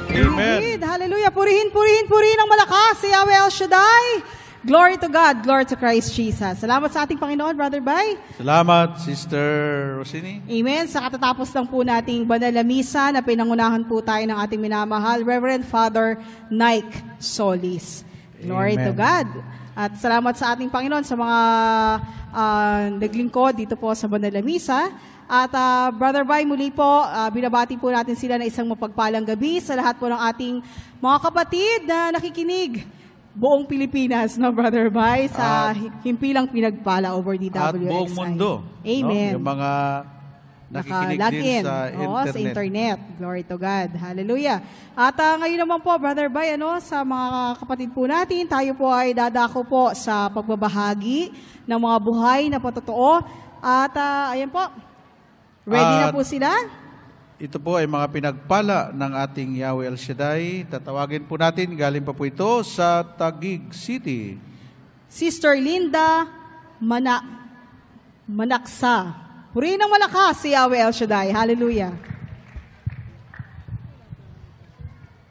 Amen. Indeed. Hallelujah. Purihin, purihin, purihin ang malakas si Yahweh El Shaddai. Glory to God. Glory to Christ Jesus. Salamat sa ating Panginoon, Brother Bay. Salamat, Sister Rosini. Amen. Sa katatapos lang po nating banal na misa na pinangunahan po tayo ng ating minamahal, Reverend Father Nike Solis. Glory Amen. to God. At salamat sa ating Panginoon sa mga naglingkod dito po sa banal na misa. At Brother Bay, muli po, binabati po natin sila na isang mapagpalang gabi sa lahat po ng ating mga kapatid na nakikinig. Buong Pilipinas, no, Brother Bay, sa himpilang pinagpala over DWXI. At buong mundo. Amen. No? Yung mga nakikinig din sa internet. Sa internet. Glory to God. Hallelujah. At ngayon naman po, Brother Bay, sa mga kapatid po natin, tayo po ay dadako po sa pagbabahagi ng mga buhay na patotoo. At ayan po, ready na po sila. Ito po ay mga pinagpala ng ating Yahweh El Shaddai. Tatawagin po natin, galing pa po ito sa Taguig City. Sister Linda Manaksa. Purihin ng malakas si Yahweh El Shaddai. Hallelujah.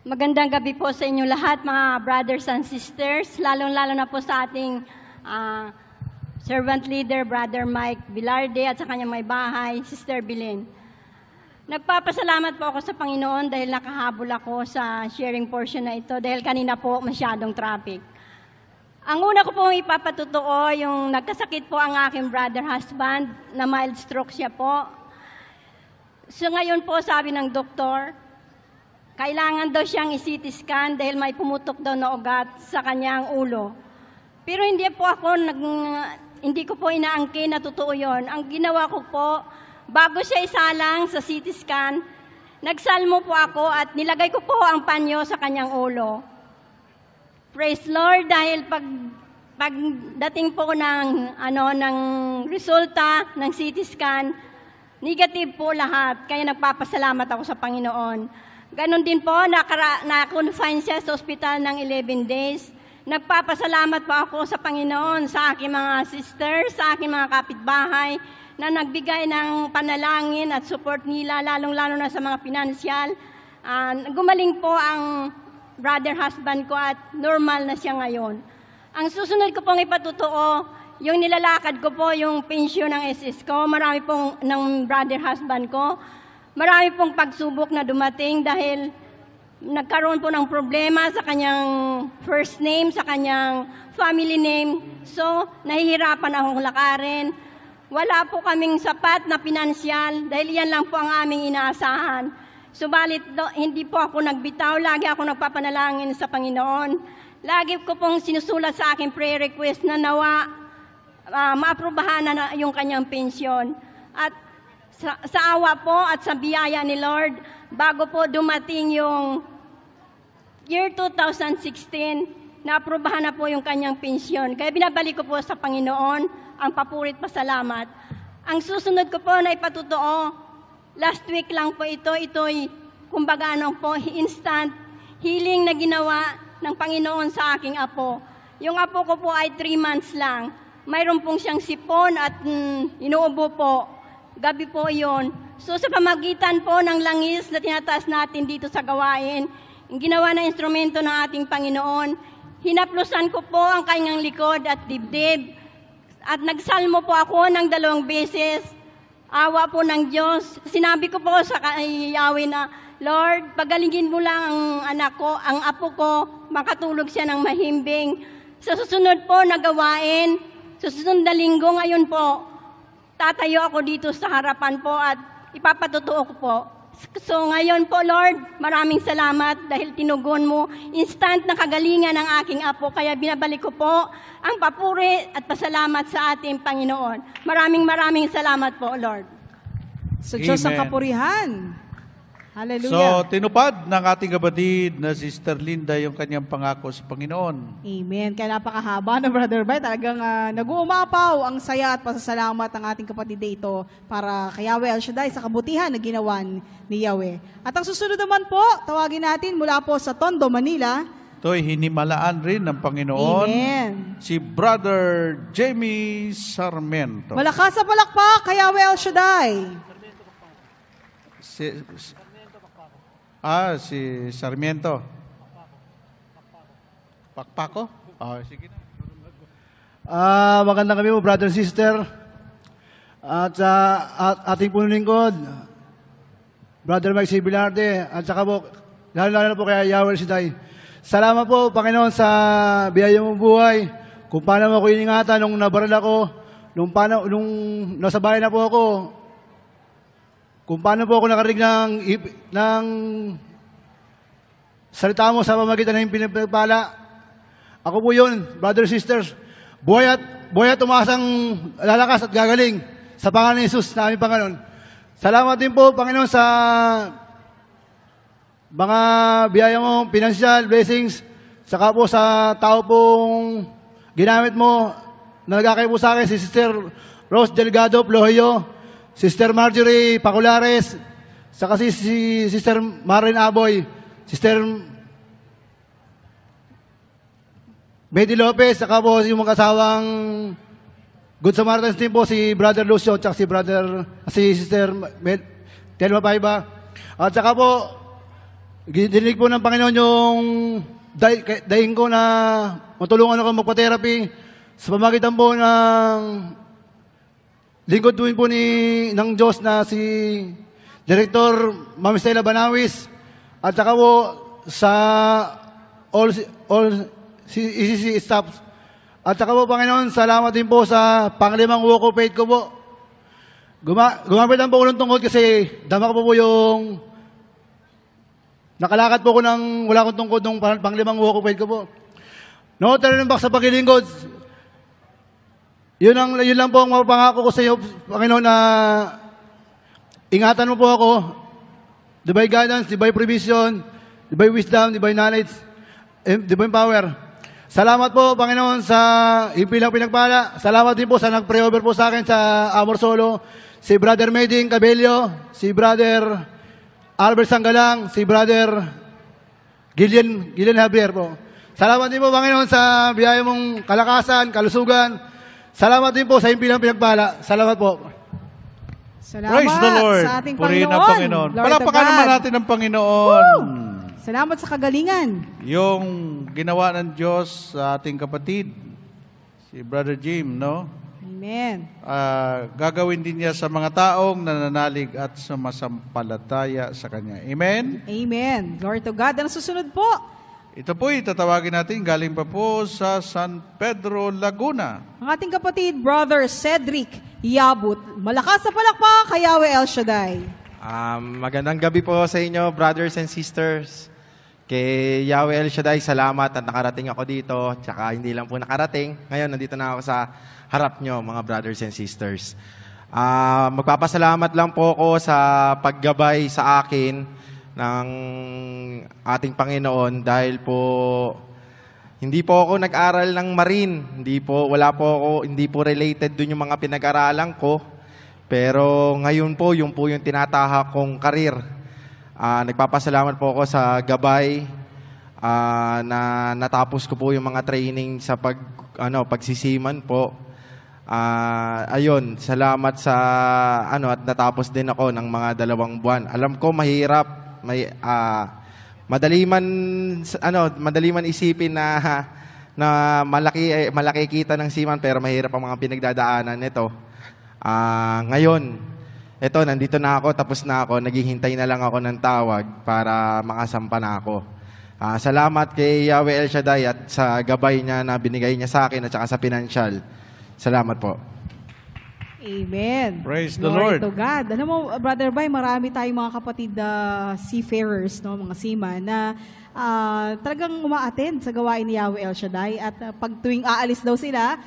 Magandang gabi po sa inyo lahat, mga brothers and sisters, lalong-lalo na po sa ating servant leader, Brother Mike Bilarde, at sa kanyang may bahay, Sister Bilin. Nagpapasalamat po ako sa Panginoon dahil nakahabol ako sa sharing portion na ito dahil kanina po masyadong traffic. Ang una ko pong ipapatutuo, yung nagkasakit po ang aking brother husband, na mild stroke siya po. So ngayon po sabi ng doktor, kailangan daw siyang i-CT scan dahil may pumutok daw na ugat sa kanyang ulo. Pero hindi ko po inaangkin na totoo yun. Ang ginawa ko po, bago siya isalang sa CT scan, nagsalmo po ako at nilagay ko po ang panyo sa kanyang ulo. Praise Lord, dahil pagdating po ng resulta ng CT scan, negative po lahat. Kaya nagpapasalamat ako sa Panginoon. Ganon din po, na-confine siya sa ospital ng 11 days. Nagpapasalamat po ako sa Panginoon, sa aking mga sisters, sa aking mga kapitbahay, na nagbigay ng panalangin at support nila, lalong-lalo na sa mga pinansyal. Gumaling po ang brother husband ko at normal na siya ngayon. Ang susunod ko pong ipatutuo, yung nilalakad ko po, yung pensyon ng SS ko, marami pong ng brother husband ko, marami pong pagsubok na dumating dahil nagkaroon po ng problema sa kanyang first name, sa kanyang family name. So, nahihirapan akong lakarin. Wala po kaming sapat na pinansyal dahil yan lang po ang aming inaasahan. Subalit, hindi po ako nagbitaw. Lagi ako nagpapanalangin sa Panginoon. Lagi ko pong sinusulat sa aking prayer request na nawa maaprubahan na yung kanyang pensyon. At sa awa po at sa biyaya ni Lord, bago po dumating yung year 2016, naaprubahan na po yung kanyang pensyon. Kaya binabalik ko po sa Panginoon ang papurit pasalamat. Ang susunod ko po na ipatutuo, last week lang po ito'y kumbaga instant healing na ginawa ng Panginoon sa aking apo. Yung apo ko po ay 3 months lang. Mayroon pong siyang sipon at inuubo po. Gabi po yon. So sa pamagitan po ng langis na tinataas natin dito sa gawain, ang ginawa na instrumento ng ating Panginoon, hinaplusan ko po ang kanyang likod at dibdib. At nagsalmo po ako ng 2 beses. Awa po ng Diyos. Sinabi ko po sa Yahweh na, Lord, pagalingin mo lang ang anak ko, ang apo ko, makatulog siya ng mahimbing. Sa susunod po na gawain, sa susunod na linggo ngayon po, tatayo ako dito sa harapan po at ipapatutuo ko po. So ngayon po, Lord, maraming salamat dahil tinugon mo instant na kagalingan ng aking apo. Kaya binabalik ko po ang papuri at pasalamat sa ating Panginoon. Maraming salamat po, Lord. Sa Diyos ang Amen. kapurihan. Hallelujah. So, tinupad ng ating kapatid na Sister Linda yung kanyang pangako sa Panginoon. Amen. Kaya napakahaba na, Brother Bay. Talagang nag-uumapaw ang saya at pasasalamat ng ating kapatid dito para kay Yahweh El Shaddai sa kabutihan na ginawa ni Yahweh. At ang susunod naman po, tawagin natin mula po sa Tondo, Manila. Ito'y hinimalaan rin ng Panginoon. Amen. Si Brother Jamie Sarmiento. Malakas sa palakpak kay Yahweh El Shaddai. Si Sarmiento. Pakpako? Sige na. Magandang gabi po, brother and sister. At sa ating punong lingkod, Brother Mike C. Bilarde, at saka po, lalo-lalo na po kay Yahweh Shaddai. Salamat po, Panginoon, sa biyaya mong buhay. Kung paano mo ako iningatan nung nabaral ako, nung nasa bahay na po ako, kung paano po ako nakarinig ng salita mo sa pamagitan ng pinagpala. Ako po yun, brother and sisters. Buhay at umasang lalakas at gagaling sa pangalan ni Jesus na aming Panginoon. Salamat din po, Panginoon, sa mga biyaya mo, financial blessings, saka po sa tao pong ginamit mo na nagkakay po sa akin, si Sister Rose Delgado Plojo, Sister Marjorie Paculares, saka si Sister Marin Aboy, Sister Betty Lopez, saka po yung mga kasawang Good Samaritans din po, si Brother Lucio, at si Sister Telma Paiba. At saka po, dinilig po ng Panginoon yung daing ko na matulungan ako magpa-therapy sa pamagitan po ng lingkod po ng Diyos na si Director Ma'am Stella Banawis. At saka po sa all ECC staff. At saka po, Panginoon, salamat din po sa panglimang walk of faith ko po. Gumamit lang po ko ng tungkod kasi dama ko po yung nakalakad po ko ng wala akong tungkod ng panglimang walk of faith ko po. No, turning back sa paglilingkod. Yun lang po ang mapangako ko sa iyo, Panginoon, na ingatan mo po ako. Divine guidance, divine provision, divine wisdom, divine knowledge, divine power. Salamat po, Panginoon, sa ipilang pinagpala. Salamat din po sa nag-pray-over po sa akin sa Amor Solo. Si Brother Meding Cabello, si Brother Albert Sanggalang, si Brother Gillian Javier po. Salamat din po, Panginoon, sa biyaya mong kalakasan, kalusugan. Salamat din po sa ipilang pinagpala. Salamat po. Salamat Praise the Lord. sa ating Purihin ang Panginoon. Lord Palakpakan of naman God. natin ang Panginoon. Woo! Salamat sa kagalingan. Yung ginawa ng Diyos sa ating kapatid, si Brother Jim, no? Amen. Gagawin din niya sa mga taong nananalig at sumasampalataya sa Kanya. Amen? Amen. Glory to God. Ang susunod po, Ito po itatawagin natin galing pa po sa San Pedro, Laguna. ang ating kapatid, Brother Cedric Yabut. Malakas na palakpak kay Yahweh El Shaddai. Magandang gabi po sa inyo, brothers and sisters. Kay Yahweh El Shaddai, salamat at nakarating ako dito. Tsaka hindi lang po nakarating. Ngayon, nandito na ako sa harap nyo, mga brothers and sisters. Magpapasalamat lang po ako sa paggabay sa akin ng ating Panginoon dahil po hindi po ako nag-aral ng Marine. Hindi po related dun yung mga pinag-aralan ko. Pero ngayon po, yung tinatahak kong karir. Nagpapasalamat po ako sa gabay na natapos ko po yung mga training sa pagsisiman po. Ayun, salamat sa at natapos din ako ng mga 2 buwan. Alam ko mahirap, madali man isipin na malaki kita ng seaman pero mahirap ang mga pinagdadaanan nito. Ngayon, eto, nandito na ako, tapos na ako, naghihintay na lang ako ng tawag para makasampa na ako. Salamat kay Yahweh El Shaddai at sa gabay niya na binigay niya sa akin at saka sa financial. Salamat po. Amen. Praise the Glory Lord. to God. Alam mo, Brother Bay, marami tayong mga kapatid seafarers, no, mga seaman, na talagang umaattend sa gawain ni Yahweh El Shaddai. At pag tuwing aalis daw sila,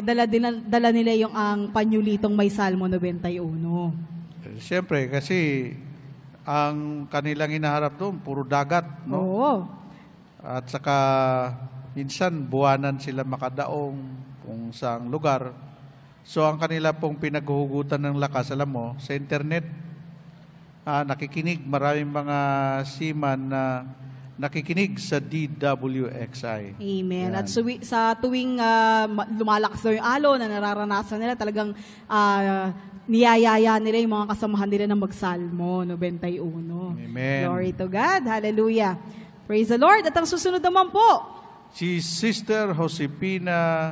dala nila yung ang panyulitong may Salmo 91. Siyempre, kasi ang kanilang hinaharap doon, puro dagat, no? Oo. At saka, minsan, buwanan sila makadaong kung saang lugar. So, ang kanila pong pinaghuhugutan ng lakas, alam mo, sa internet, nakikinig, maraming mga seaman na nakikinig sa DWXI. Amen. Yan. At sa tuwing lumalakas daw yung alon na nararanasan nila, talagang niyayaya nila yung mga kasamahan nila na magsalmo, 91. Amen. Glory to God. Hallelujah. Praise the Lord. At ang susunod naman po, Si Sister Josepina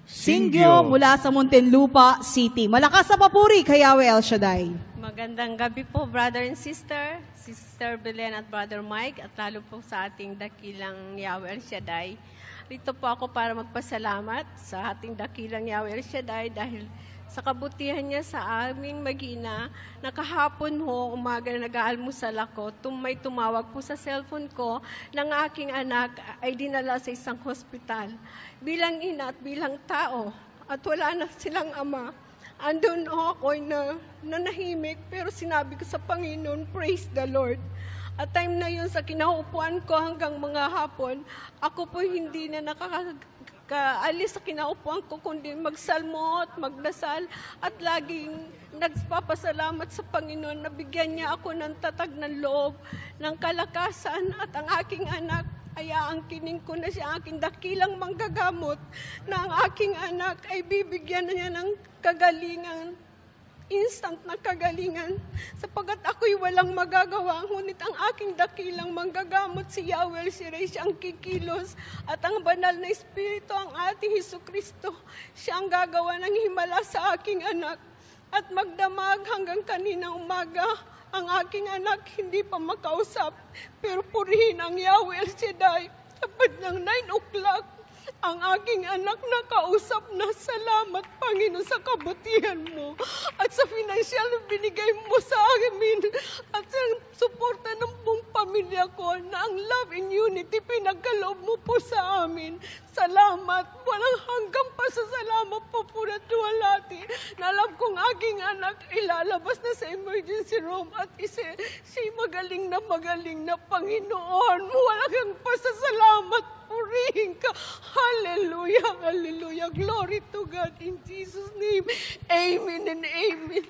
Singyo mula sa Muntinlupa City. Malakas sa papuri kay Yahweh El Shaddai. Magandang gabi po, brother and sister, Sister Belen at Brother Mike, at lalo po sa ating dakilang Yahweh El Shaddai. Rito po ako para magpasalamat sa ating dakilang Yahweh El Shaddai dahil sa kabutihan niya sa aming mag-ina, nakahapon ho, umaga na nag-aalmusal ako, may tumawag po sa cellphone ko ng aking anak ay dinala sa isang hospital. Bilang ina at bilang tao, at wala na silang ama, andun ako na nanahimik, pero sinabi ko sa Panginoon, praise the Lord. At time na yun, sa kinaupuan ko hanggang mga hapon, ako po hindi na nakakaalis sa kinaupuan ko, kundi magsalmo at magdasal, at laging nagpapasalamat sa Panginoon na bigyan niya ako ng tatag ng loob, ng kalakasan, at ang aking anak, ay aangkinin ko na siya aking dakilang manggagamot na ang aking anak ay bibigyan na niya ng kagalingan, instant na kagalingan, sapagat ako'y walang magagawa, ngunit ang aking dakilang manggagamot si Yahweh Sirei, siyang kikilos, at ang banal na Espiritu, ang ating Hesukristo, siyang gagawa ng himala sa aking anak, at magdamag hanggang kanina umaga. Ang aking anak hindi pa makausap, pero purihin ang Yahweh El Shaddai. Dapat ng 9 o'clock, ang aking anak nakausap na, salamat Panginoon sa kabutihan mo at sa financial na binigay mo sa amin at sa suporta ng buong pamilya ko na ang love and unity pinagkaloob mo po sa amin. Salamat. Walang hanggang pasasalamat po po na tuwalati na alam kong aking anak ilalabas na sa emergency room at siya magaling na Panginoon. Walang hanggang pasasalamat. Purihin ka. Hallelujah, hallelujah. Glory to God in Jesus' name. Amen and amen.